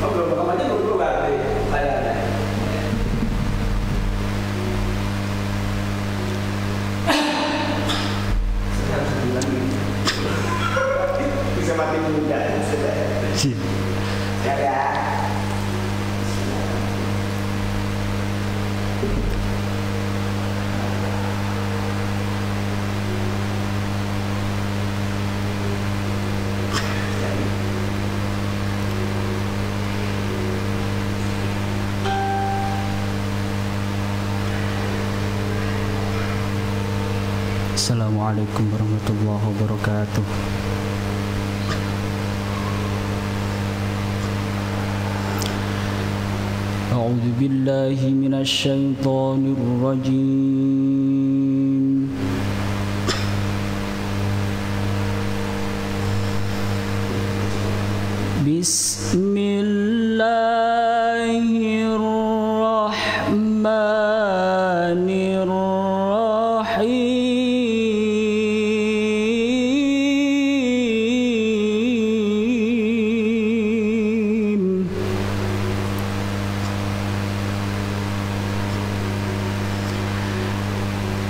Oh belum, kamu aja belum keluar dari layarnya. Sekarang 9 menit. Bisa mati muda. Ya ya. Assalamualaikum warahmatullahi wabarakatuh. A'udzu billahi minasy syaithanir rajim. Bismillahirrahmanirrahim.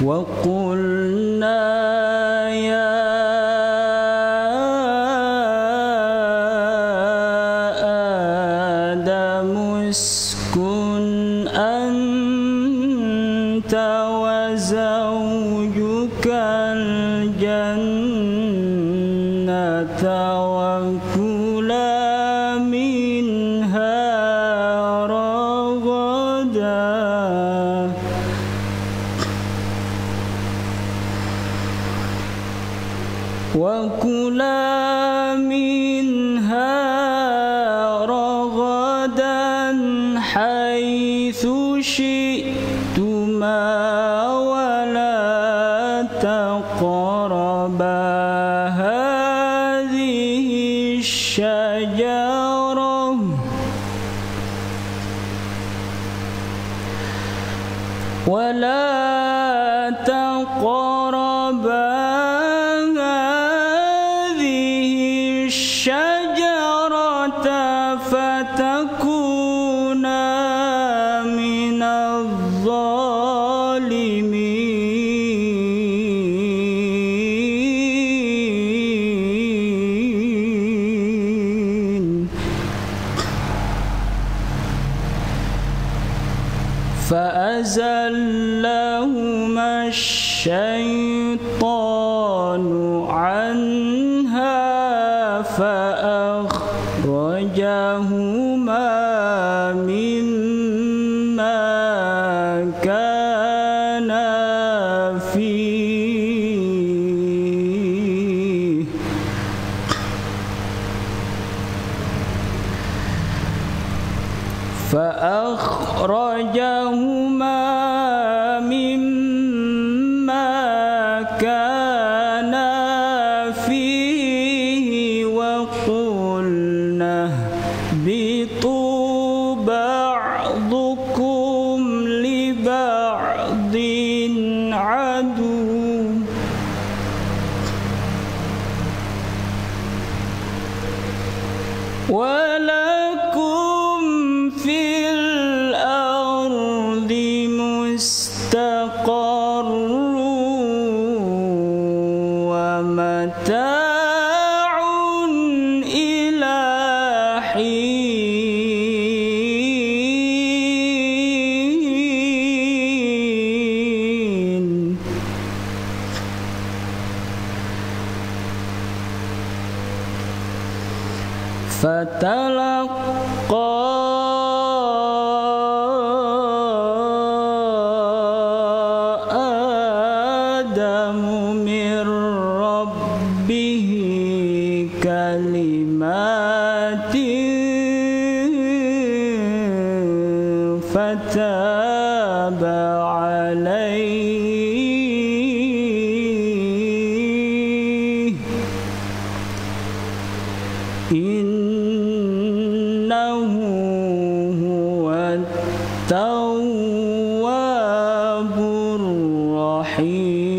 Wa qulna ya uskun anta wa zawjukal jannata wa kula minha ragada wa kula minha حيث شئتما ولا تقربا هذه الشجرة فتكونا من الظالمين فأزلهما الشيطان عنها فأخرجهما مما كانا فيه وقلنا اهبطوا بعضكم لبعض عدو ولكم في الأرض مستقر ومتاع إلى حين فتلقى آدم من ربه كلمات فتاب عليه إنه هو التواب الرحيم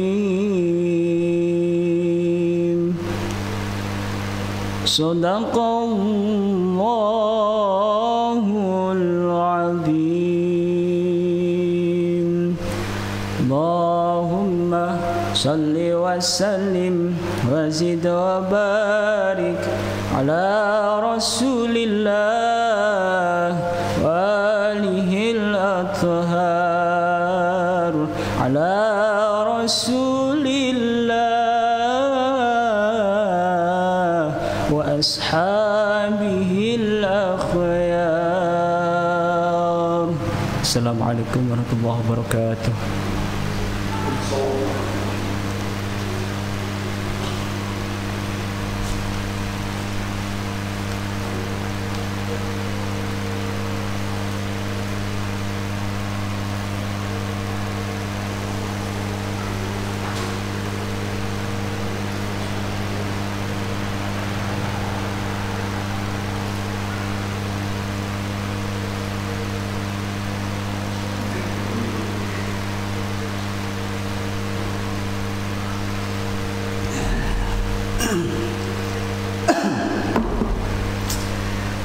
صدق الله salli wa sallim wa zid wa barik ala rasulillah wa alihil athhar ala rasulillah wa ashabihil akhyar. Assalamualaikum warahmatullahi wabarakatuh.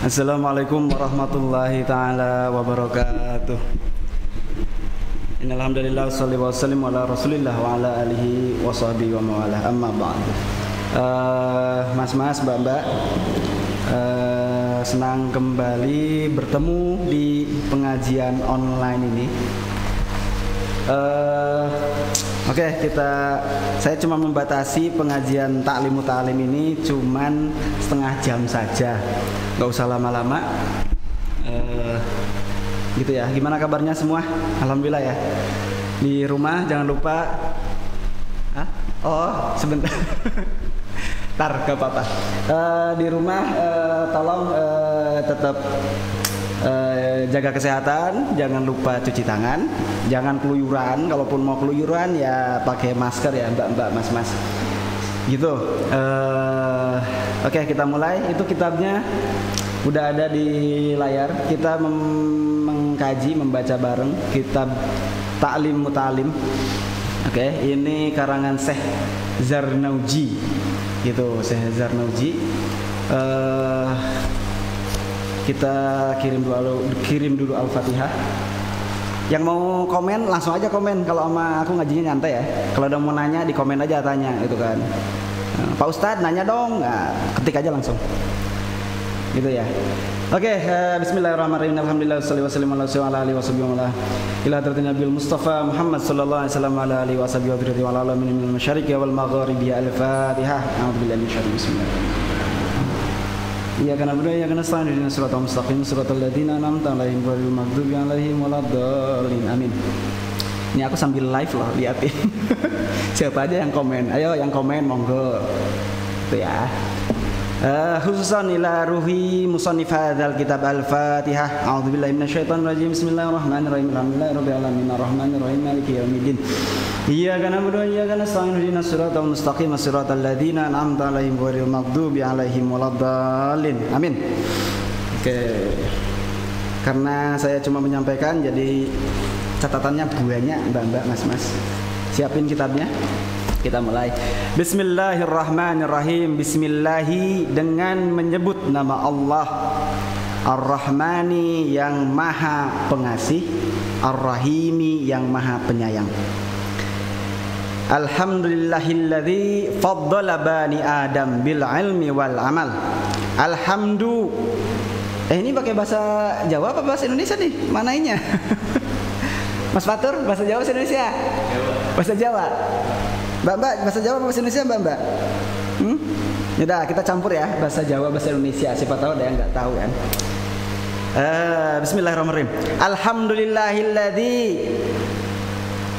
Assalamualaikum warahmatullahi ta'ala wabarakatuh. Innalhamdulillah wassalli wa sallim ala rasulillah wa ala alihi wa sahbihi wa mawalah, amma ba'du. Mas-mas, mbak-mbak, senang kembali bertemu di pengajian online ini. Oke, saya cuma membatasi pengajian taklim muta'alim ini cuman setengah jam saja, nggak usah lama-lama. Gitu ya. Gimana kabarnya semua? Alhamdulillah ya. Di rumah jangan lupa. Oh, sebentar. Ntar, gak apa-apa. Di rumah tolong tetap jaga kesehatan, jangan lupa cuci tangan, jangan keluyuran. Kalaupun mau keluyuran ya pakai masker ya, mbak-mbak, mas-mas. Gitu. Oke, kita mulai. Itu kitabnya udah ada di layar. Kita mengkaji, membaca bareng kitab Ta'lim Muta'alim. Oke, ini karangan Syekh Zarnauji. Gitu, Syekh Zarnauji. Kita kirim dulu Al-Fatihah. Yang mau komen langsung aja komen. Kalau sama aku ngajinya nyantai ya. Kalau ada mau nanya di komen aja, tanya gitu kan. Pak Ustadz nanya dong, ketik aja langsung. Gitu ya. Oke, bismillahirrahmanirrahim. Alhamdulillah wassalatu wassalamu ala alihi wasallam ila hadratin Nabil Mustafa Muhammad sallallahu alaihi wasallam ala alihi wasallam wa ala alihi minal masyariqi wal magharibi. Al-Fatihah. A'udzubillahi minasyaitonir rajim. Iyyaka na'budu wa iyyaka nasta'in ihdinas siratal mustaqim siratal ladzina an'amta 'alaihim ghairil maghdubi 'alaihim waladdallin. Amin. Ini aku sambil live loh, liatin. Siapa aja yang komen? Ayo yang komen monggo. Itu ya. Khususan ila ruhi musannif hadzal kitab Al-Fatihah. A'udzubillahi minasyaitonir rajim. Bismillahirrahmanirrahim. Alhamdulillahirabbil alamin arrahmanir rahim maliki yaumiddin. Iyyaka na'budu wa iyyaka nasta'in ihdinas siratal mustaqim siratal ladzina an'amta 'alaihim ghairil maghdubi 'alaihim waladdallin. Amin. Oke. Karena saya cuma menyampaikan, jadi catatannya banyak, mbak-mbak, mas-mas. Siapin kitabnya. Kita mulai. Bismillahirrahmanirrahim. Bismillahi, dengan menyebut nama Allah. Ar-Rahmani, yang maha pengasih. Ar-Rahimi, yang maha penyayang. Alhamdulillahilladzi faddala bani Adam bil ilmi wal amal. Alhamdu. Ini pakai bahasa Jawa apa bahasa Indonesia nih? Manainya? Mas Fatur, bahasa Jawa bahasa Indonesia? Bahasa Jawa. Mbak, bahasa Jawa bahasa Indonesia, Mbak? Yaudah, kita campur ya, bahasa Jawa bahasa Indonesia. Siapa tahu ada yang nggak tahu kan? Bismillahirrahmanirrahim. Alhamdulillahilladzi,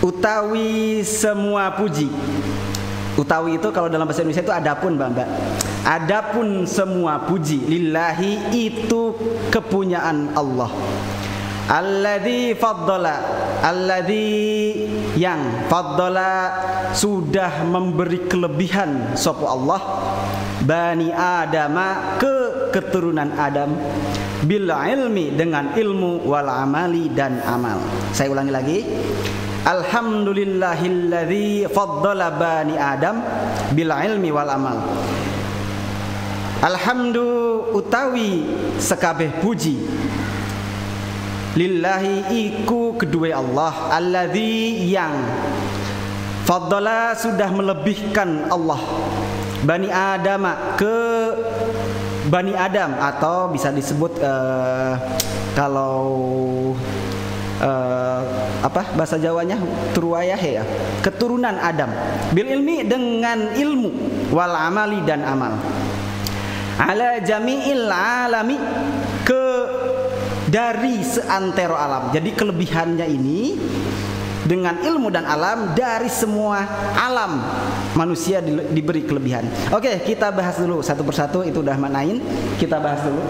utawi semua puji. Utawi itu kalau dalam bahasa Indonesia itu adapun, Mbak. Adapun semua puji, lillahi, itu kepunyaan Allah. Alladzi faddala, alladzi, yang faddala, sudah memberi kelebihan sapa Allah bani Adama, ke keturunan Adam, bil ilmi, dengan ilmu, wal amali, dan amal. Saya ulangi lagi. Alhamdulillahilladzi faddala bani Adam bil ilmi wal amal. Alhamdu, utawi sekabeh puji, lillahi, iku kedua Allah, alladzi, yang Faddala sudah melebihkan Allah Bani Adam ke Bani Adam, atau bisa disebut kalau bahasa Jawanya turuayah ya, keturunan Adam, bil ilmi dengan ilmu, wal amali dan amal, ala jami'il alami dari seantero alam. Jadi kelebihannya ini dengan ilmu dan alam, dari semua alam manusia diberi kelebihan. Oke, kita bahas dulu satu persatu, itu udah manain. Kita bahas dulu.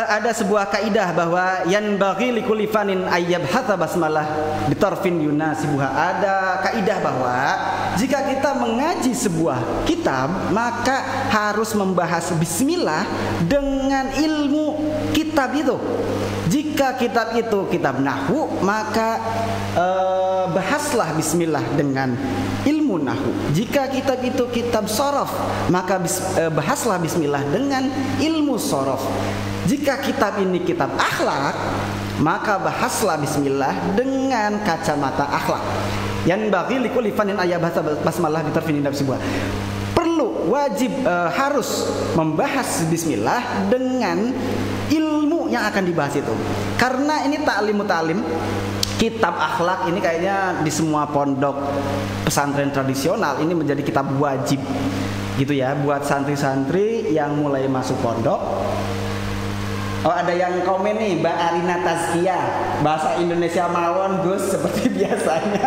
Ada sebuah kaidah bahwa yanbaghi likulli fanin ayyabhatha basmalah bitarfin yunasibuha. Ada kaidah bahwa jika kita mengaji sebuah kitab, maka harus membahas bismillah dengan ilmu kitab itu. Jika kitab itu kitab nahwu, maka bahaslah bismillah dengan ilmu nahwu. Jika kitab itu kitab sorof, maka bahaslah bismillah dengan ilmu sorof. Jika kitab ini kitab akhlak, maka bahaslah bismillah dengan kacamata akhlak. Yang bagi likulli fanin ayyabhatha basmalah bitarfin yunasibuha. Perlu, wajib, harus membahas bismillah dengan ilmu yang akan dibahas itu. Karena ini ta'lim, kitab akhlak ini kayaknya di semua pondok pesantren tradisional ini menjadi kitab wajib gitu ya, buat santri-santri yang mulai masuk pondok. Oh, ada yang komen nih, Mbak Arina Tazkiyah, bahasa Indonesia mawon Gus seperti biasanya.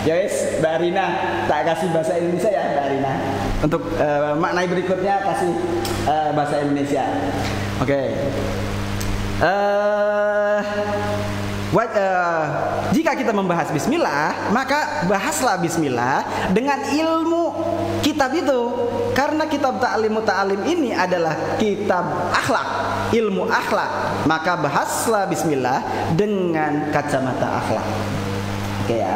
Ya wes, Mbak Arina, tak kasih bahasa Indonesia ya Mbak Arina. Untuk makna berikutnya kasih bahasa Indonesia. Oke. Jika kita membahas bismillah, maka bahaslah bismillah dengan ilmu kitab itu. Karena kitab ta'lim ini adalah kitab akhlak, ilmu akhlak, maka bahaslah bismillah dengan kacamata akhlak. Oke ya.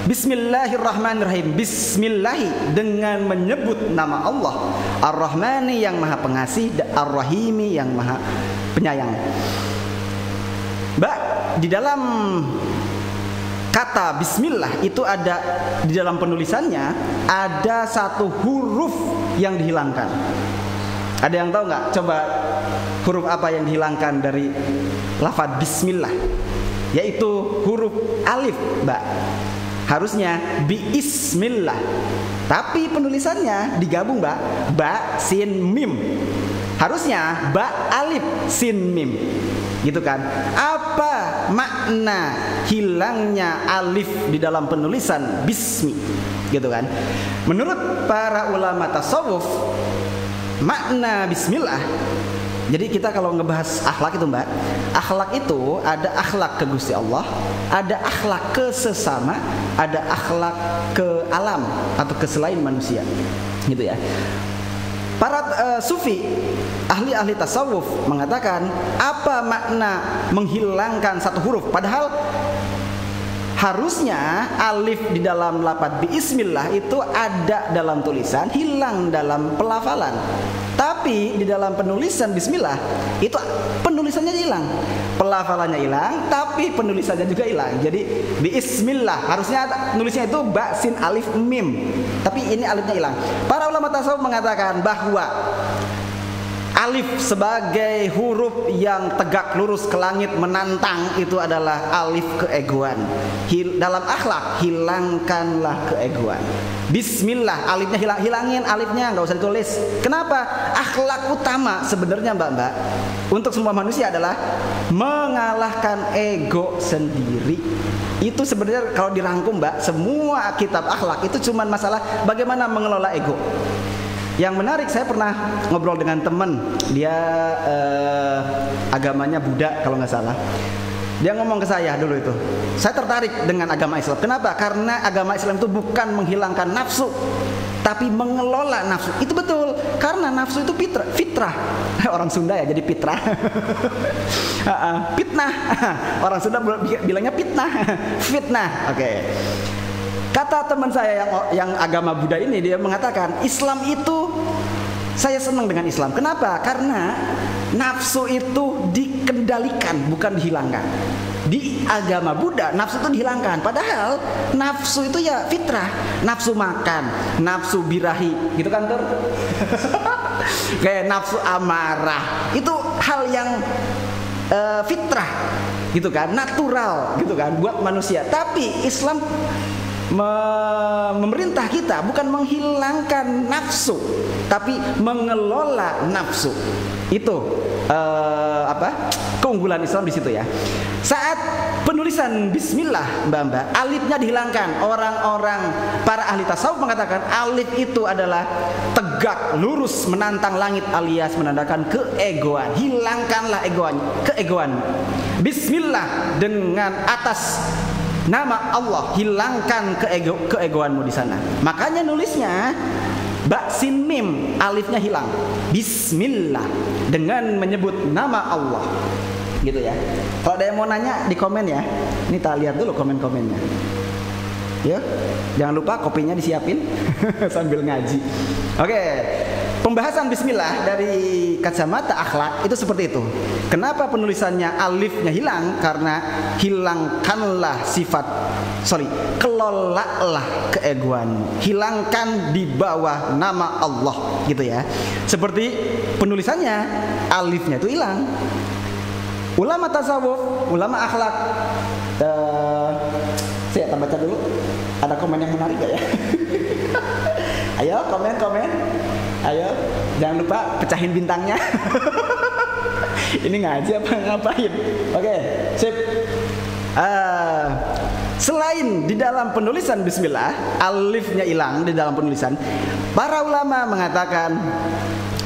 Bismillahirrahmanirrahim. Bismillahi dengan menyebut nama Allah, Ar-Rahmani yang maha pengasih, Ar-Rahimi yang maha penyayang. Mbak, di dalam kata bismillah itu ada, di dalam penulisannya ada satu huruf yang dihilangkan. Ada yang tahu nggak? Coba huruf apa yang dihilangkan dari lafaz bismillah? Yaitu huruf alif, Mbak. Harusnya biismillah, tapi penulisannya digabung, Mbak. Ba sin mim. Harusnya ba alif sin mim. Gitu kan? Apa makna hilangnya alif di dalam penulisan bismi? Gitu kan? Menurut para ulama tasawuf, makna bismillah, jadi kita kalau ngebahas akhlak itu, Mbak, akhlak itu ada akhlak ke Gusti Allah, ada akhlak ke sesama, ada akhlak ke alam atau ke selain manusia, gitu ya. Para sufi, ahli-ahli tasawuf mengatakan apa makna menghilangkan satu huruf, padahal harusnya alif di dalam lafaz bismillah itu ada dalam tulisan, hilang dalam pelafalan. Tapi di dalam penulisan bismillah itu penulisannya hilang, pelafalannya hilang, tapi penulisannya juga hilang. Jadi bismillah harusnya nulisnya itu ba sin alif mim, tapi ini alifnya hilang. Para ulama tasawuf mengatakan bahwa alif sebagai huruf yang tegak lurus ke langit menantang itu adalah alif keegoan. Dalam akhlak, hilangkanlah keegoan. Bismillah, alifnya hilangin alifnya, nggak usah ditulis. Kenapa? Akhlak utama sebenarnya, Mbak, untuk semua manusia adalah mengalahkan ego sendiri. Itu sebenarnya kalau dirangkum, Mbak, semua kitab akhlak itu cuma masalah bagaimana mengelola ego. Yang menarik, saya pernah ngobrol dengan teman, dia agamanya Buddha kalau nggak salah. Dia ngomong ke saya dulu itu, saya tertarik dengan agama Islam. Kenapa? Karena agama Islam itu bukan menghilangkan nafsu, tapi mengelola nafsu. Itu betul, karena nafsu itu fitrah. Orang Sunda ya, jadi fitrah. Fitnah. Orang Sunda bilangnya fitnah. Fitnah. Oke. Kata teman saya yang agama Buddha ini, dia mengatakan Islam itu, saya senang dengan Islam. Kenapa? Karena nafsu itu dikendalikan, bukan dihilangkan. Di agama Buddha nafsu itu dihilangkan. Padahal nafsu itu ya fitrah. Nafsu makan, nafsu birahi, gitu kan Tur? Kayak nafsu amarah. Itu hal yang fitrah, gitu kan? Natural, gitu kan? Buat manusia. Tapi Islam memerintah kita bukan menghilangkan nafsu, tapi mengelola nafsu. Itu keunggulan Islam di situ ya. Saat penulisan Bismillah, Mbak, alifnya dihilangkan. Orang-orang para ahli tasawuf mengatakan alif itu adalah tegak lurus menantang langit, alias menandakan keegoan. Hilangkanlah keegoan. Bismillah dengan atas nama Allah, hilangkan keegoanmu di sana. Makanya nulisnya ba sin mim, alifnya hilang. Bismillah dengan menyebut nama Allah. Gitu ya. Kalau ada yang mau nanya di komen ya. Ini kita lihat dulu komen-komennya. Ya. Jangan lupa kopinya disiapin sambil ngaji. Oke. Pembahasan bismillah dari kacamata akhlak itu seperti itu. Kenapa penulisannya alifnya hilang? Karena hilangkanlah kelolalah keegoanmu. Hilangkan di bawah nama Allah, gitu ya. Seperti penulisannya alifnya itu hilang. Ulama tasawuf, ulama akhlak, saya akan baca dulu. Ada komen yang menarik gak ya? Ayo komen. Ayo, jangan lupa pecahin bintangnya. Ini ngaji apa ngapain? Oke, sip. Selain di dalam penulisan bismillah, alifnya hilang di dalam penulisan, para ulama mengatakan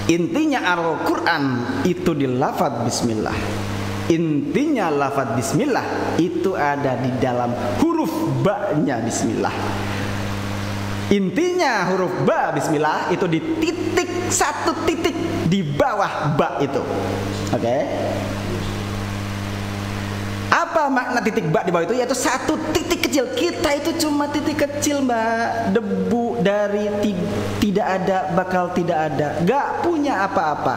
intinya Al-Quran itu di lafadz bismillah. Intinya lafadz bismillah itu ada di dalam huruf ba-nya bismillah. Intinya huruf ba bismillah itu di titik, satu titik di bawah ba itu. Oke. Apa makna titik ba di bawah itu? Yaitu satu titik kecil. Kita itu cuma titik kecil, Mbak. Debu dari tidak ada, bakal tidak ada, gak punya apa-apa.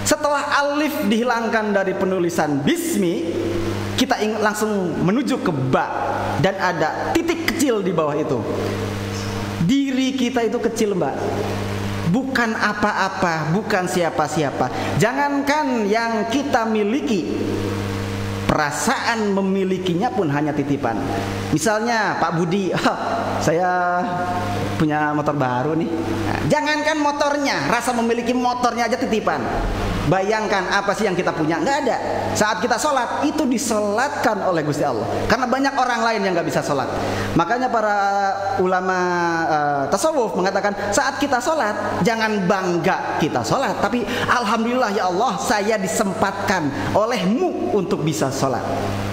Setelah alif dihilangkan dari penulisan bismi, kita langsung menuju ke ba, dan ada titik kecil di bawah itu. Diri kita itu kecil, Mbak. Bukan apa-apa, bukan siapa-siapa. Jangankan yang kita miliki, perasaan memilikinya pun hanya titipan. Misalnya Pak Budi, saya punya motor baru nih. Nah, jangankan motornya, rasa memiliki motornya aja titipan. Bayangkan apa sih yang kita punya? Nggak ada. Saat kita sholat itu disolatkan oleh Gusti Allah. Karena banyak orang lain yang nggak bisa sholat. Makanya para ulama tasawuf mengatakan saat kita sholat jangan bangga kita sholat, tapi alhamdulillah ya Allah saya disempatkan olehmu untuk bisa sholat.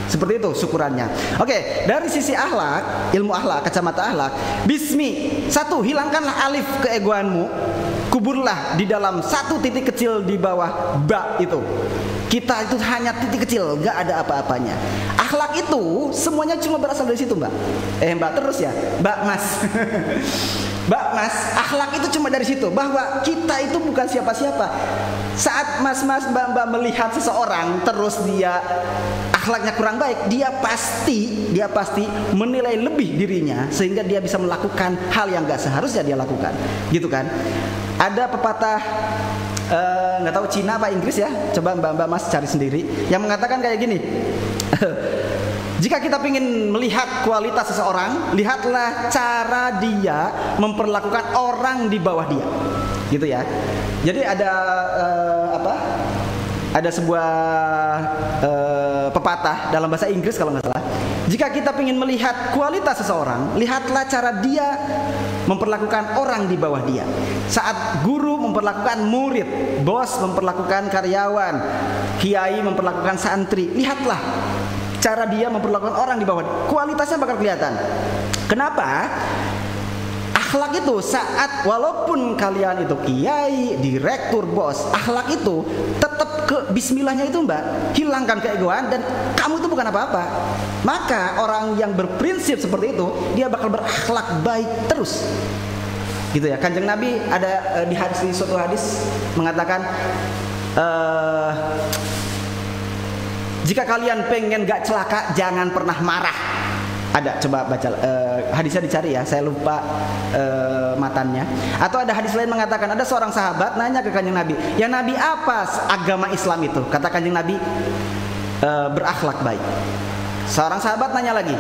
Seperti itu syukurannya. Oke, dari sisi akhlak, ilmu akhlak, kacamata akhlak, bismi, satu, hilangkanlah alif keegoanmu. Kuburlah di dalam satu titik kecil di bawah ba itu. Kita itu hanya titik kecil, gak ada apa-apanya. Akhlak itu semuanya cuma berasal dari situ, Mbak. Mbak terus ya, Mbak Mas. Mbak Mas, akhlak itu cuma dari situ. Bahwa kita itu bukan siapa-siapa. Saat Mas-mas, Mbak-mbak melihat seseorang terus dia akhlaknya kurang baik, dia pasti menilai lebih dirinya sehingga dia bisa melakukan hal yang gak seharusnya dia lakukan. Gitu kan? Ada pepatah nggak tahu Cina apa Inggris ya, coba Mbak Mas cari sendiri, yang mengatakan kayak gini. Jika kita ingin melihat kualitas seseorang, lihatlah cara dia memperlakukan orang di bawah dia, gitu ya. Jadi ada ada sebuah pepatah dalam bahasa Inggris kalau nggak salah. Jika kita ingin melihat kualitas seseorang, lihatlah cara dia memperlakukan orang di bawah dia. Saat guru memperlakukan murid, bos memperlakukan karyawan, kiai memperlakukan santri, lihatlah cara dia memperlakukan orang di bawah. Kualitasnya bakal kelihatan. Kenapa? Akhlak itu saat walaupun kalian itu kiai, direktur, bos, akhlak itu tetap ke bismillahnya itu, Mbak. Hilangkan keegoan dan kamu itu bukan apa-apa. Maka orang yang berprinsip seperti itu, dia bakal berakhlak baik terus. Gitu ya. Kanjeng Nabi ada di suatu hadis mengatakan Jika kalian pengen gak celaka, jangan pernah marah. Ada, coba baca hadisnya dicari ya, saya lupa matannya. Atau ada hadis lain mengatakan, ada seorang sahabat nanya ke Kanjeng Nabi, ya Nabi, apa agama Islam itu? Kata Kanjeng Nabi, berakhlak baik. Seorang sahabat nanya lagi,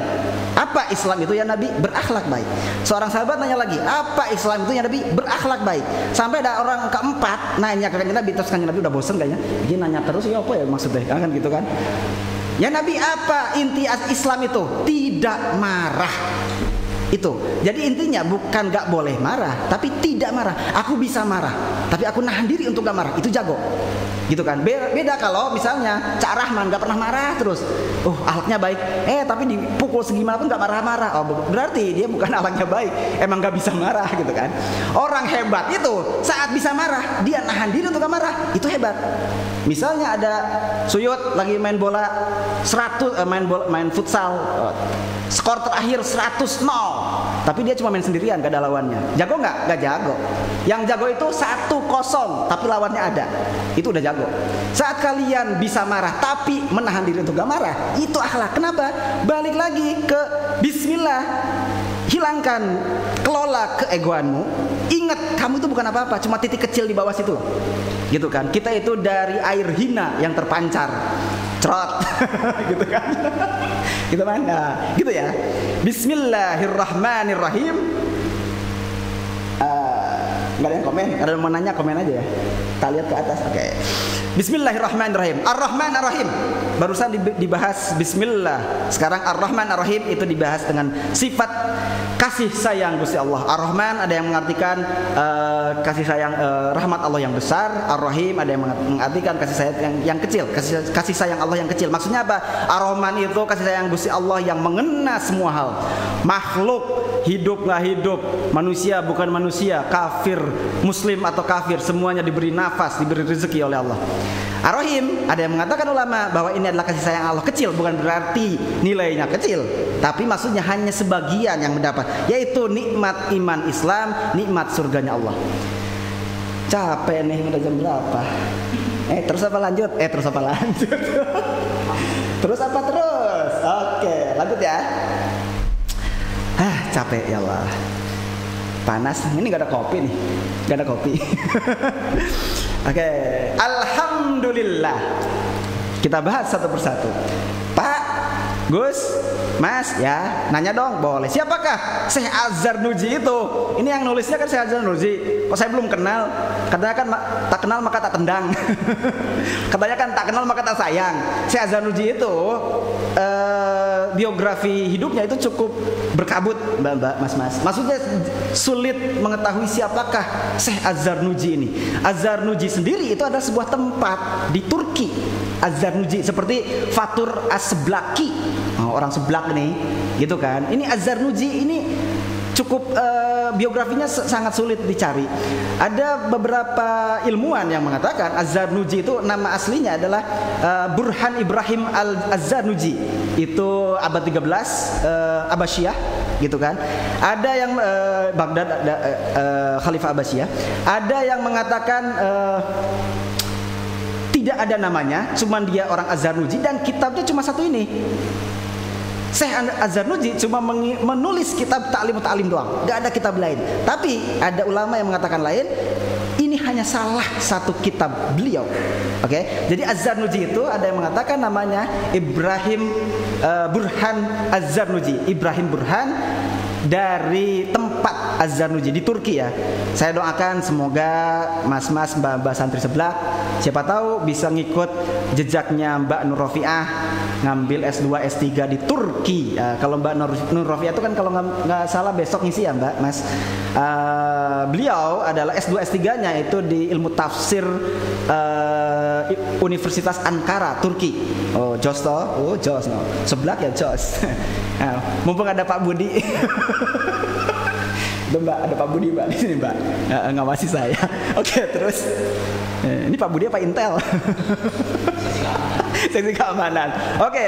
apa Islam itu ya Nabi? Berakhlak baik. Seorang sahabat nanya lagi, apa Islam itu ya Nabi? Berakhlak baik. Sampai ada orang keempat nanya ke Kanjeng Nabi, terus Kanjeng Nabi udah bosen kayaknya, dia nanya terus, ya apa ya maksudnya, kan gitu kan? Ya Nabi, apa inti Islam itu? Tidak marah. Itu. Jadi intinya bukan gak boleh marah, tapi tidak marah. Aku bisa marah, tapi aku nahan diri untuk gak marah. Itu jago. Gitu kan. Beda kalau misalnya Cak Rahman gak pernah marah terus. Akhlaknya baik. Tapi dipukul segimana pun gak marah-marah. Berarti dia bukan akhlaknya baik. Emang gak bisa marah gitu kan. Orang hebat itu saat bisa marah, dia nahan diri untuk gak marah. Itu hebat. Misalnya ada Suyut lagi main bola 100 main futsal. Skor terakhir 100-0, tapi dia cuma main sendirian, gak ada lawannya. Jago nggak? Gak jago. Yang jago itu 1-0, tapi lawannya ada. Itu udah jago. Saat kalian bisa marah, tapi menahan diri untuk gak marah, itu akhlak. Kenapa? Balik lagi ke Bismillah. Hilangkan, kelola keegoanmu. Ingat, kamu itu bukan apa-apa, cuma titik kecil di bawah situ. Gitu kan? Kita itu dari air hina yang terpancar. Cerot. Gitu kan? Gitu mana? Gitu ya. Bismillahirrahmanirrahim. Nggak ada yang komen, ada yang mau nanya komen aja ya. Kita lihat ke atas. Oke. Bismillahirrahmanirrahim. Ar-Rahman Ar-Rahim. Barusan dibahas Bismillah. Sekarang Ar-Rahman Ar-Rahim itu dibahas dengan sifat kasih sayang Gusti Allah. Ar-Rahman ada yang mengartikan kasih sayang rahmat Allah yang besar. Ar-Rahim ada yang mengartikan kasih sayang yang kecil, kasih sayang Allah yang kecil. Maksudnya apa? Ar-Rahman itu kasih sayang Gusti Allah yang mengena semua hal. Makhluk, hidup nggak hidup, manusia bukan manusia, kafir, muslim atau kafir, semuanya diberi nafas, diberi rezeki oleh Allah. Ar-Rahim, ada yang mengatakan ulama bahwa ini adalah kasih sayang Allah kecil, bukan berarti nilainya kecil, tapi maksudnya hanya sebagian yang mendapat, yaitu nikmat iman Islam, nikmat surganya Allah. Capek nih, udah jam berapa? Terus apa lanjut? Terus apa lanjut? Terus apa terus? Oke, lanjut ya. Capek ya Allah. Panas, ini gak ada kopi nih. Gak ada kopi. Oke, alhamdulillah. Kita bahas satu persatu. Pak, Gus, Mas, ya, nanya dong, boleh. Siapakah Syekh Az-Zarnuji itu? Ini yang nulisnya kan Syekh Az-Zarnuji. Kok saya belum kenal? Katanya kan tak kenal maka tak tendang. Katanya kan tak kenal maka tak sayang. Syekh Az-Zarnuji itu biografi hidupnya itu cukup berkabut, Mbak, Mas. Maksudnya sulit mengetahui siapakah Syekh Az-Zarnuji ini. Az-Zarnuji sendiri itu adalah sebuah tempat di Turki. Az-Zarnuji seperti Fatur As-Seblaki, orang Seblak nih, gitu kan. Ini Az-Zarnuji ini cukup biografinya sangat sulit dicari. Ada beberapa ilmuwan yang mengatakan Az-Zarnuji itu nama aslinya adalah Burhan Ibrahim Az-Zarnuji. Itu abad 13 Abbasiyah, gitu kan. Ada yang Baghdad, Khalifah Abbasiyah. Ada yang mengatakan tidak ada namanya, cuman dia orang Az-Zarnuji dan kitabnya cuma satu ini. Syekh Az-Zarnuji cuma menulis kitab ta'lim doang, gak ada kitab lain. Tapi ada ulama yang mengatakan lain, ini hanya salah satu kitab beliau. Oke, jadi Az-Zarnuji itu ada yang mengatakan namanya Ibrahim Burhan Az-Zarnuji. Ibrahim Burhan dari tempat Az-Zarnuji di Turki ya. Saya doakan semoga mas-mas, mbak-mbak santri sebelah, siapa tahu bisa ngikut jejaknya Mbak Nur Rofiah, ngambil S2 S3 di Turki. Kalau Mbak Nur Rofiah itu kan kalau nggak salah besok ngisi ya Mbak, Mas. Beliau adalah S2 S3-nya itu di ilmu tafsir Universitas Ankara, Turki. Oh, Jos toh? Oh, Jos no. Sebelah ya Jos. Mumpung ada Pak Budi. Mbak, ada Pak Budi Mbak di sini Mbak. Ngawasi saya. Oke, terus ini Pak Budi apa Intel? Seksi keamanan. Oke.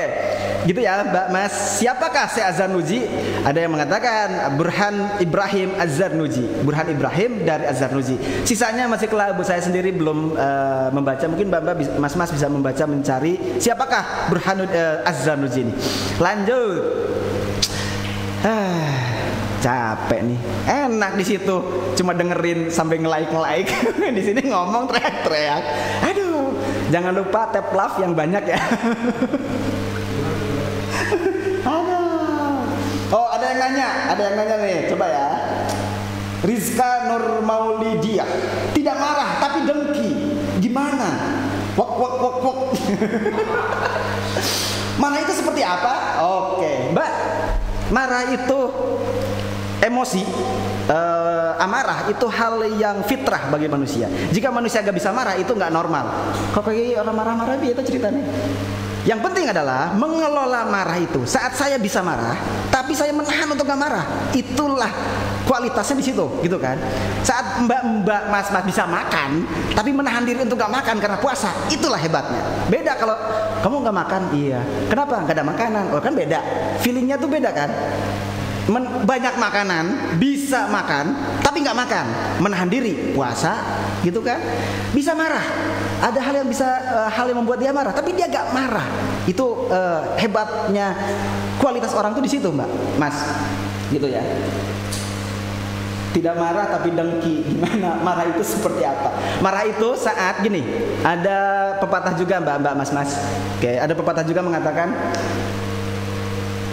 Gitu ya Mbak Mas. Siapakah Syekh Az-Zarnuji? Ada yang mengatakan Burhan Ibrahim Az-Zarnuji. Burhan Ibrahim dari Az-Zarnuji. Sisanya masih kelabu, saya sendiri belum membaca. Mungkin Mbak Mas bisa membaca, mencari siapakah Burhan Az-Zarnuji ini. Lanjut. Capek nih. Enak di situ cuma dengerin sampai nge-like. Di sini ngomong teriak-teriak. Aduh, jangan lupa tap love yang banyak ya. Oh, ada yang nanya nih, coba ya. Rizka Nur Maulidiyah, tidak marah tapi dengki. Gimana? Wok. Marah itu seperti apa? Oke, Mbak. Marah itu emosi, amarah itu hal yang fitrah bagi manusia. Jika manusia gak bisa marah, itu gak normal. Kok kayak orang marah-marah itu ceritanya. Yang penting adalah mengelola marah itu. Saat saya bisa marah, tapi saya menahan untuk gak marah, itulah kualitasnya di situ, gitu kan? Saat mbak mas bisa makan, tapi menahan diri untuk gak makan karena puasa, itulah hebatnya. Beda kalau kamu gak makan, iya. Kenapa? Gak ada makanan. Oh kan beda. Feelingnya tuh beda kan? Banyak makanan, bisa makan, tapi nggak makan, menahan diri, puasa, gitu kan? Bisa marah. Ada hal yang membuat dia marah, tapi dia nggak marah. Itu hebatnya kualitas orang tuh di situ, Mbak, Mas, gitu ya. Tidak marah tapi dengki. Gimana? Marah itu seperti apa? Marah itu saat gini. Ada pepatah juga, Mbak, Mas. Oke, ada pepatah juga mengatakan,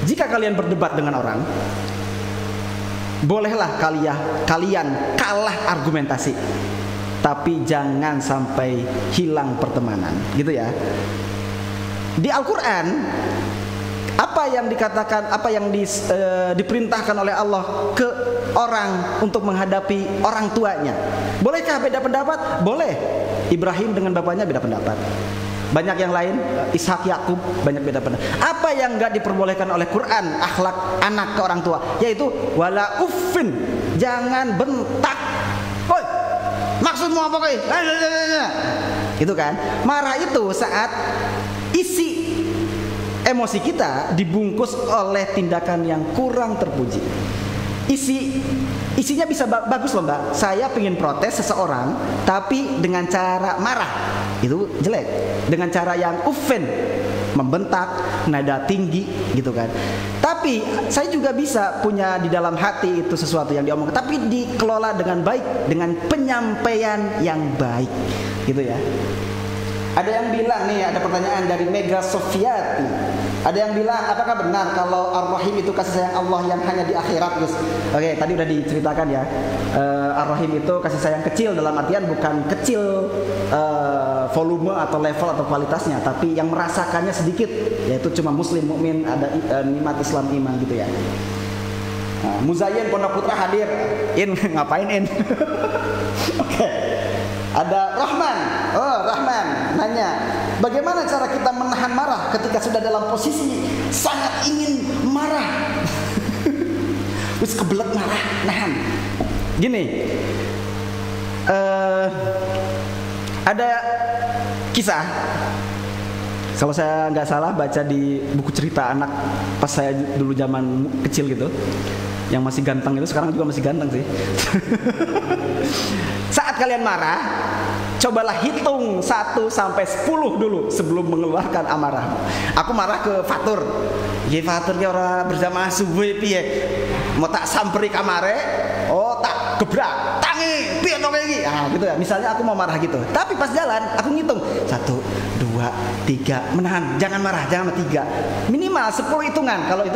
jika kalian berdebat dengan orang, bolehlah kalian kalah argumentasi, tapi jangan sampai hilang pertemanan, gitu ya. Di Al-Quran, apa yang dikatakan, apa yang diperintahkan oleh Allah ke orang untuk menghadapi orang tuanya. Bolehkah beda pendapat? Boleh. Ibrahim dengan bapaknya beda pendapat. Banyak yang lain, Ishak, Yakub, banyak beda pendapat. Apa yang enggak diperbolehkan oleh Quran, akhlak anak ke orang tua, yaitu wala uffin, jangan bentak. Woi, maksudmu apa koi? Itu kan. Marah itu saat isi emosi kita dibungkus oleh tindakan yang kurang terpuji. Isinya bisa bagus loh, Mbak. Saya pengen protes seseorang, tapi dengan cara marah, itu jelek. Dengan cara yang uffen, membentak, nada tinggi, gitu kan. Tapi saya juga bisa punya di dalam hati itu sesuatu yang diomong, tapi dikelola dengan baik, dengan penyampaian yang baik, gitu ya. Ada yang bilang nih, ada pertanyaan dari Mega Sofiati. Ada yang bilang, apakah benar kalau Ar-Rahim itu kasih sayang Allah yang hanya di akhirat, Gus? Oke, tadi udah diceritakan ya. Ar-Rahim itu kasih sayang kecil, dalam artian bukan kecil volume atau level atau kualitasnya, tapi yang merasakannya sedikit, yaitu cuma muslim, mukmin, ada nikmat Islam, iman, gitu ya. Muzayyin Pondok Putra hadir. Ngapain in? Oke. Ada Rahman. Oh, Rahman nanya, bagaimana cara kita menahan marah ketika sudah dalam posisi sangat ingin marah? Wis kebelet marah, nahan. Gini, ada kisah, kalau saya nggak salah baca di buku cerita anak pas saya dulu zaman kecil gitu, yang masih ganteng itu, sekarang juga masih ganteng sih. Saat kalian marah, cobalah hitung 1 sampai 10 dulu sebelum mengeluarkan amarah. Aku marah ke Fatur. Ye Fatur ki ora berjamaah subuh piye? Mau tak samperi kamare, oh tak gebrak, tangi, piye to iki? Ah gitu ya. Misalnya aku mau marah gitu. Tapi pas jalan aku ngitung 1, 2, 3, menahan, jangan marah, jangan 3. Minimal 10 hitungan. Kalau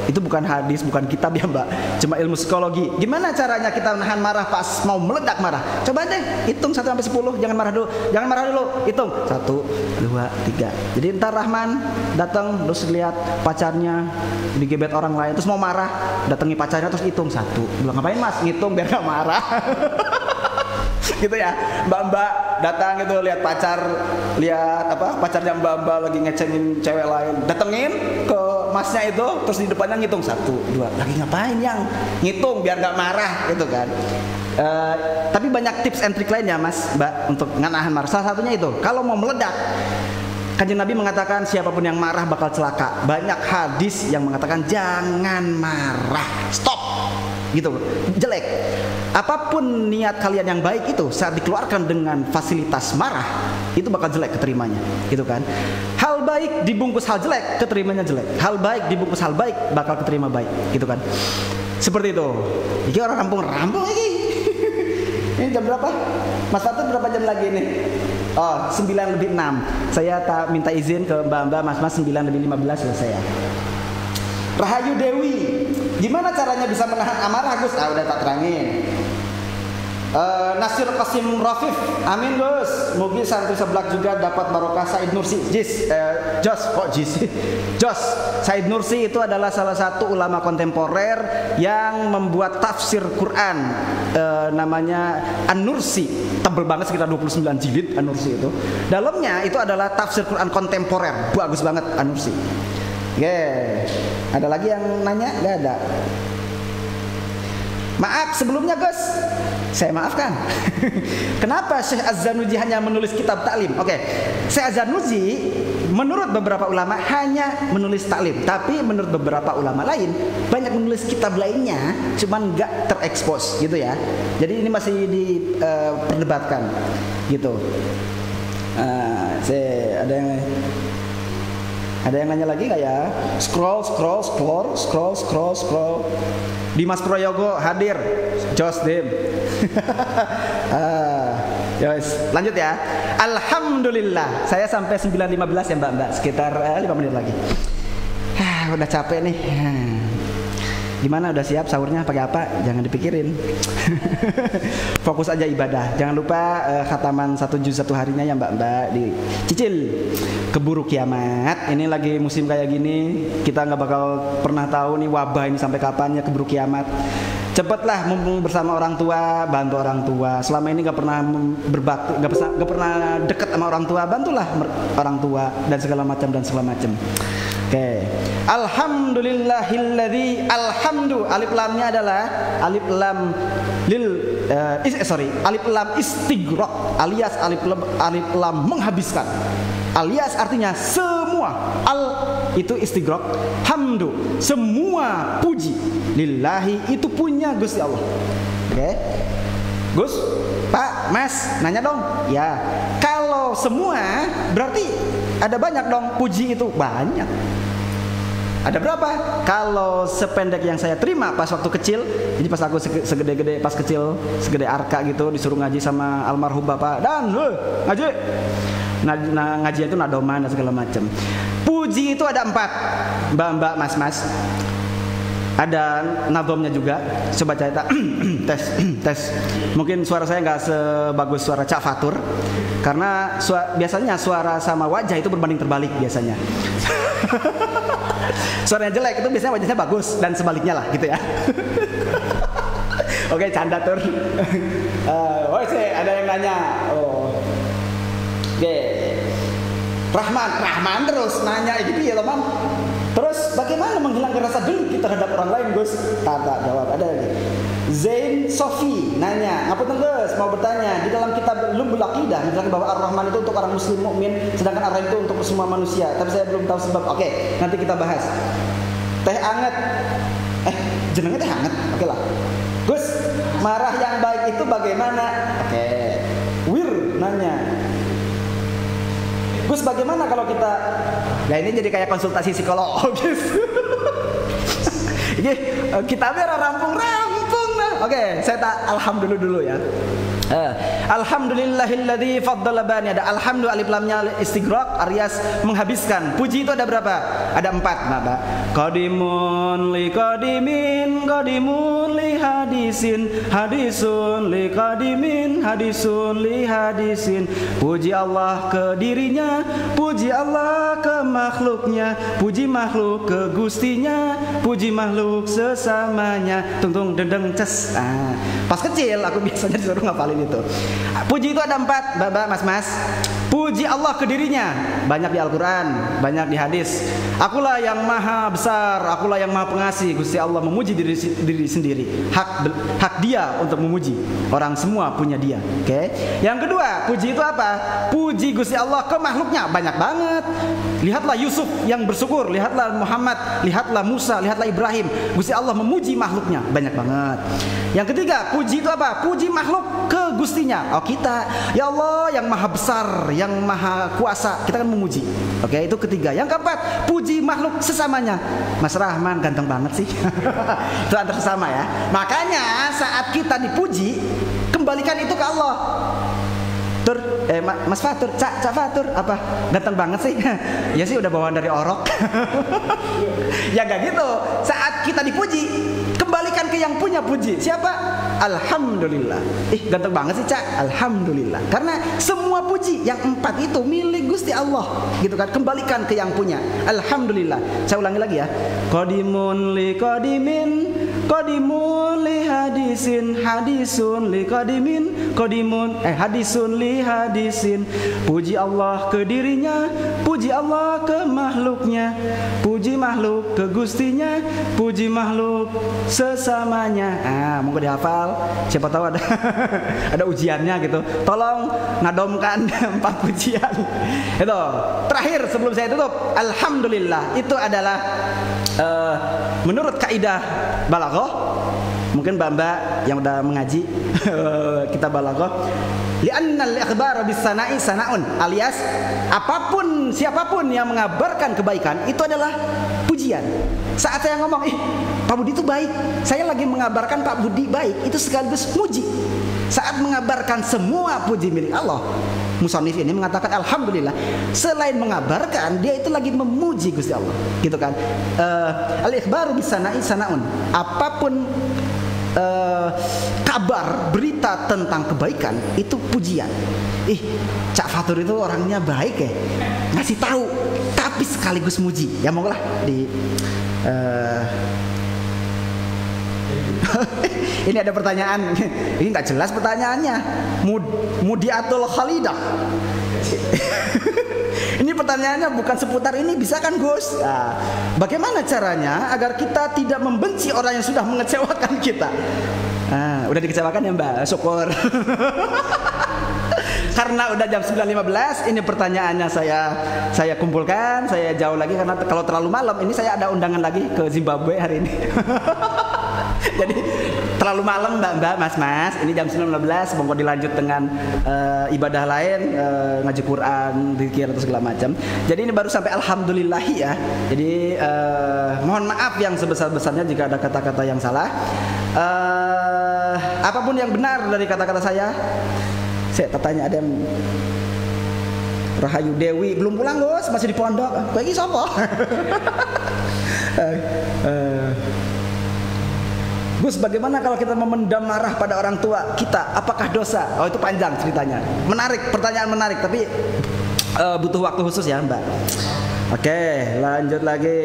itu bukan hadis, bukan kitab ya, Mbak. Cuma ilmu psikologi. Gimana caranya kita menahan marah pas mau meledak marah? Coba deh hitung 1 sampai 10, jangan marah dulu. Jangan marah dulu. Hitung 1, 2, 3. Jadi entar Rahman datang terus lihat pacarnya digebet orang lain, terus mau marah, datangi pacarnya terus hitung 1. Bilang, ngapain Mas? Ngitung biar gak marah. Gitu ya. Mbak-mbak datang gitu lihat pacarnya mbak-mbak lagi ngecengin cewek lain, datengin ke masnya itu, terus di depannya ngitung 1, 2, lagi ngapain yang ngitung biar gak marah gitu kan. Tapi banyak tips and trick lainnya Mas, Mbak, untuk menahan marah. Salah satunya itu, kalau mau meledak, Kanjeng Nabi mengatakan siapapun yang marah bakal celaka. Banyak hadis yang mengatakan jangan marah, stop, gitu, jelek. Apapun niat kalian yang baik itu saat dikeluarkan dengan fasilitas marah, itu bakal jelek keterimanya, gitu kan. Hal baik dibungkus hal jelek, keterimanya jelek. Hal baik dibungkus hal baik, bakal keterima baik, gitu kan. Seperti itu. Ini orang rampung ini. Ini jam berapa? Mas Fatur berapa jam lagi nih? Oh, 9:06. Saya tak minta izin ke mbak-mbak, mas-mas 9:15 selesai ya. Rahayu Dewi, gimana caranya bisa menahan amarah Gus? Udah tak terangin. Nasir Qasim Rafif, amin Gus. Mugi santri seblak juga dapat barokah Said Nursi. Jos Said Nursi itu adalah salah satu ulama kontemporer yang membuat tafsir Quran, namanya An-Nursi. Tebel banget, sekitar 29 jilid An-Nursi itu. Dalamnya itu adalah tafsir Quran kontemporer, bagus banget An-Nursi. Ada lagi yang nanya? Gak ada. Maaf sebelumnya Gus, saya maafkan. Kenapa Syekh Az-Zanuji hanya menulis kitab taklim? Syekh Az-Zanuji menurut beberapa ulama hanya menulis taklim, tapi menurut beberapa ulama lain banyak menulis kitab lainnya, cuman gak terekspos gitu ya. Jadi ini masih diperdebatkan gitu. Ada yang nanya lagi nggak ya? Scroll. Dimas Proyogo hadir. Jos Dim. Yos, lanjut ya. Alhamdulillah. Saya sampai 9:15 ya mbak. Sekitar 5 menit lagi. Udah capek nih. Gimana, udah siap sahurnya pakai apa? Jangan dipikirin. Fokus aja ibadah. Jangan lupa khataman 1 juz 1 harinya ya mbak-mbak, dicicil. Keburu kiamat. Ini lagi musim kayak gini, kita nggak bakal pernah tahu nih wabah ini sampai kapannya, keburu kiamat. Cepatlah, mumpung bersama orang tua, bantu orang tua. Selama ini nggak pernah berbakti, nggak pernah dekat sama orang tua, bantulah orang tua dan segala macam. Alhamdulillahilladzi, alif lamnya adalah alif lam alif lam istighraq, alias alif lam menghabiskan, alias artinya semua. Itu istighraq, hamdu semua puji, lillahi itu punya Gusti Allah. Gus, Pak, Mas, nanya dong. Ya, kalau semua berarti ada banyak dong, puji itu banyak. Ada berapa? Kalau sependek yang saya terima pas waktu kecil, jadi pas aku segede-gede, pas kecil segede Arka gitu, disuruh ngaji sama almarhum bapak, dan ngaji. Ngaji itu nadoman dan segala macam. Puji itu ada 4, mbak-mbak, mas-mas. Ada nadomnya juga. Coba cerita. tes. Mungkin suara saya nggak sebagus suara Cak Fatur, karena biasanya suara sama wajah itu berbanding terbalik biasanya. Suaranya jelek itu biasanya wajahnya bagus, dan sebaliknya lah gitu ya. Oke, canda tur. Ada yang nanya. Rahman terus nanya gitu ya teman. Terus bagaimana menghilangkan rasa dengki terhadap orang lain Gus? Tak jawab. Ada lagi. Zain Sofi nanya, apa tuh Gus? Mau bertanya, di dalam kitab Lumbul Aqidah dijelaskan bahwa Ar-Rahman itu untuk orang muslim mukmin, sedangkan Ar-Rahim itu untuk semua manusia. Tapi saya belum tahu sebab. Oke, nanti kita bahas. Teh anget. Jenengnya teh anget. Oke lah. Gus, marah yang baik itu bagaimana? Wir nanya. Gus, bagaimana kalau kita? Nah, ini jadi kayak konsultasi psikologis. Ini kita biar rampung nah. Oke, saya tak alhamdulillah dulu ya. Alhamdulillahilladzi faddala bani. Ada alhamdu, alif lamnya istighraq, alias menghabiskan. Puji itu ada berapa? Ada 4, Bapak. Qadimun li qadimin, qadimun li hadisin, hadisun li qadimin, hadisun li hadisin. Puji Allah ke dirinya, puji Allah ke makhluknya, puji makhluk ke gustinya, puji makhluk sesamanya. Tung dendeng ces. Pas kecil aku biasanya disuruh ngapalin itu. Puji itu ada 4, Bapak, Mas-mas. Puji Allah ke dirinya, banyak di Al-Quran, banyak di hadis. Akulah yang maha besar, akulah yang maha pengasih. Gusti Allah memuji diri sendiri. Hak dia untuk memuji. Orang semua punya dia. Oke. Yang kedua, puji itu apa? Puji Gusti Allah ke makhluknya, banyak banget. Lihatlah Yusuf yang bersyukur, lihatlah Muhammad, lihatlah Musa, lihatlah Ibrahim. Gusti Allah memuji makhluknya, banyak banget. Yang ketiga, puji itu apa? Puji makhluk ke Gustinya. Oh, kita, ya Allah yang maha besar, yang maha kuasa, kita kan memuji. Oke, itu ketiga. Yang keempat, puji makhluk sesamanya. Mas Rahman ganteng banget sih. Itu antar sesama ya. Makanya saat kita dipuji, kembalikan itu ke Allah. Mas Fatur, Cak Fatur, apa? Ganteng banget sih. Ya sih udah bawaan dari orok. Ya gak gitu. Saat kita dipuji, kembalikan ke yang punya puji. Siapa? Alhamdulillah. Ganteng banget sih, Cak. Alhamdulillah. Karena semua puji yang 4 itu milik Gusti Allah. Gitu kan? Kembalikan ke yang punya. Alhamdulillah. Saya ulangi lagi ya. Qadimun li qadimin, qadimun li hadisin, hadisun li qadimin, qadimun hadisun li hadisin. Puji Allah ke dirinya, puji Allah ke makhluknya, puji makhluk ke Gustinya, puji makhluk sesamanya. Monggo dihafal. Siapa tahu ada ada ujiannya gitu. Tolong ngadomkan 4 pujian. Itu. Terakhir sebelum saya tutup, alhamdulillah itu adalah menurut kaidah balaghah. Mungkin mbak-mbak yang udah mengaji kita balaghah, li'annal ikhbar bis sana'i sana'un, alias apapun siapapun yang mengabarkan kebaikan itu adalah pujian. Saat saya ngomong, Pak Budi itu baik, saya lagi mengabarkan Pak Budi baik, itu sekaligus muji. Saat mengabarkan semua puji milik Allah, musannif ini mengatakan alhamdulillah, selain mengabarkan, dia itu lagi memuji Gusti Allah, gitu kan. Al-ikhbaru bis sana'i sana'un, apapun kabar, berita tentang kebaikan itu pujian. Cak Fatur itu orangnya baik ya, ngasih tahu tapi sekaligus muji. Ya monggo lah di ini ada pertanyaan. Ini nggak jelas pertanyaannya. Mudiatul Khalidah. Ini pertanyaannya bukan seputar ini, bisa kan Gus? Bagaimana caranya agar kita tidak membenci orang yang sudah mengecewakan kita? Udah dikecewakan ya Mbak? Syukur. Karena udah jam 9.15, ini pertanyaannya saya kumpulkan, saya jauh lagi karena kalau terlalu malam ini saya ada undangan lagi ke Zimbabwe hari ini. Jadi terlalu malam Mbak, Mas, ini jam 9.15, monggo dilanjut dengan ibadah lain, ngaji Quran, zikir atau segala macam. Jadi ini baru sampai alhamdulillah ya. Jadi mohon maaf yang sebesar-besarnya jika ada kata-kata yang salah. Apapun yang benar dari kata-kata saya tanya ada yang Rahayu Dewi belum pulang Gus, masih di pondok. Kowe iki sapa? Gus, bagaimana kalau kita memendam marah pada orang tua kita? Apakah dosa? Oh, itu panjang ceritanya. Menarik, pertanyaan menarik, tapi butuh waktu khusus ya, Mbak. Oke, lanjut lagi.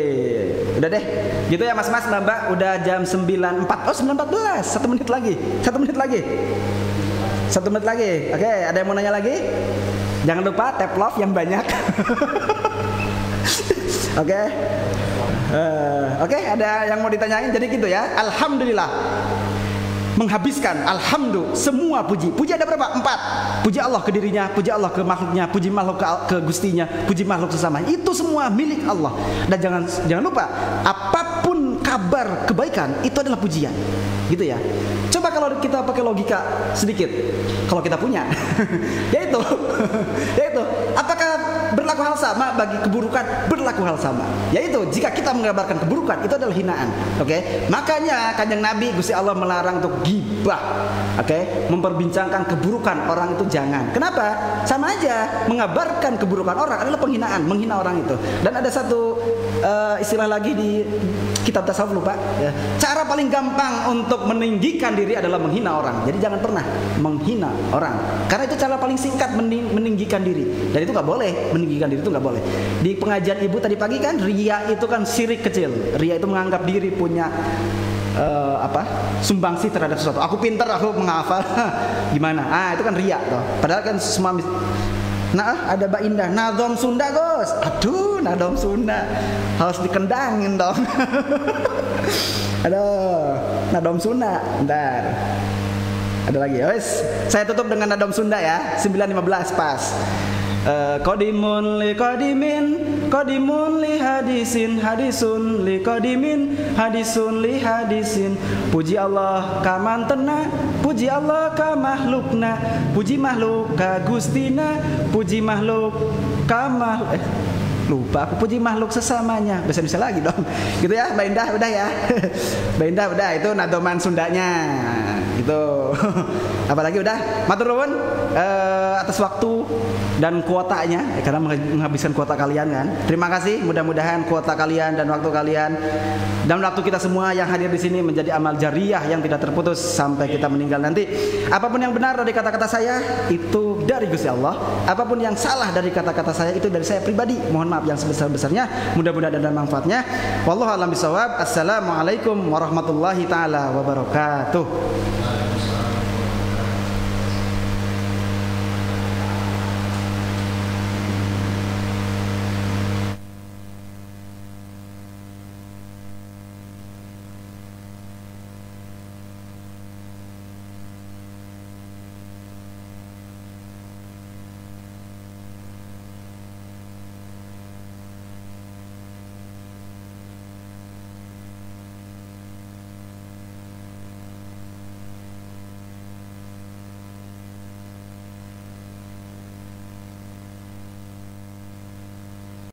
Udah deh, gitu ya Mas-mas, Mbak. Udah jam 9.04. Oh, 9.14. 1 menit lagi. 1 menit lagi. 1 menit lagi. Oke, ada yang mau nanya lagi? Jangan lupa tap love yang banyak. Oke. Oke, ada yang mau ditanyain? Jadi gitu ya. Alhamdulillah. Menghabiskan alhamdulillah semua puji. Puji ada berapa? 4. Puji Allah ke dirinya, puji Allah ke makhluknya, puji makhluk ke Gustinya, puji makhluk sesama. Itu semua milik Allah. Dan jangan lupa, apapun kabar kebaikan itu adalah pujian. Gitu ya. Coba kalau kita pakai logika sedikit. Kalau kita punya. Yaitu apakah berlaku hal sama bagi keburukan? Berlaku hal sama. Yaitu jika kita mengabarkan keburukan itu adalah hinaan. Oke? Makanya Kanjeng Nabi Gusti Allah melarang untuk gibah. Oke? Memperbincangkan keburukan orang itu jangan. Kenapa? Sama aja mengabarkan keburukan orang adalah penghinaan, menghina orang itu. Dan ada satu istilah lagi di kitab tasawuf, lupa ya. Cara paling gampang untuk meninggikan diri adalah menghina orang. Jadi jangan pernah menghina orang, karena itu cara paling singkat meninggikan diri. Dan itu nggak boleh, meninggikan diri itu nggak boleh. Di pengajian ibu tadi pagi kan, ria itu kan syirik kecil. Ria itu menganggap diri punya sumbangsi terhadap sesuatu. Aku pintar, aku menghafal. Gimana? Itu kan ria toh. Padahal kan semua Nah, ada Mbak Indah, nadom Sunda, Gus. Aduh, nadom Sunda. Harus dikendangin dong. Aduh, nadom Sunda. Bentar. Ada lagi, wes. Saya tutup dengan nadom Sunda ya. 9:15 pas. Qadimun li qadimin, qadimun li hadisin, hadisun li qadimin, hadisun li hadisin. Puji Allah ka mantena, puji Allah ka makhlukna, puji makhluk ka Gustina, puji makhluk ka lupa aku, puji makhluk sesamanya. Bisa lagi dong. Gitu ya, Mbak Indah udah ya. Mbak Indah udah, itu nadoman Sundanya. Gitu. Apalagi udah, matur nuwun atas waktu dan kuotanya, karena menghabiskan kuota kalian kan. Terima kasih, mudah-mudahan kuota kalian dan waktu kalian dan waktu kita semua yang hadir di sini menjadi amal jariah yang tidak terputus sampai kita meninggal nanti. Apapun yang benar dari kata-kata saya itu dari Gusti Allah. Apapun yang salah dari kata-kata saya itu dari saya pribadi. Mohon maaf yang sebesar-besarnya. Mudah-mudahan ada manfaatnya. Wallahu a'lam bishawab. Assalamualaikum warahmatullahi taala wabarakatuh.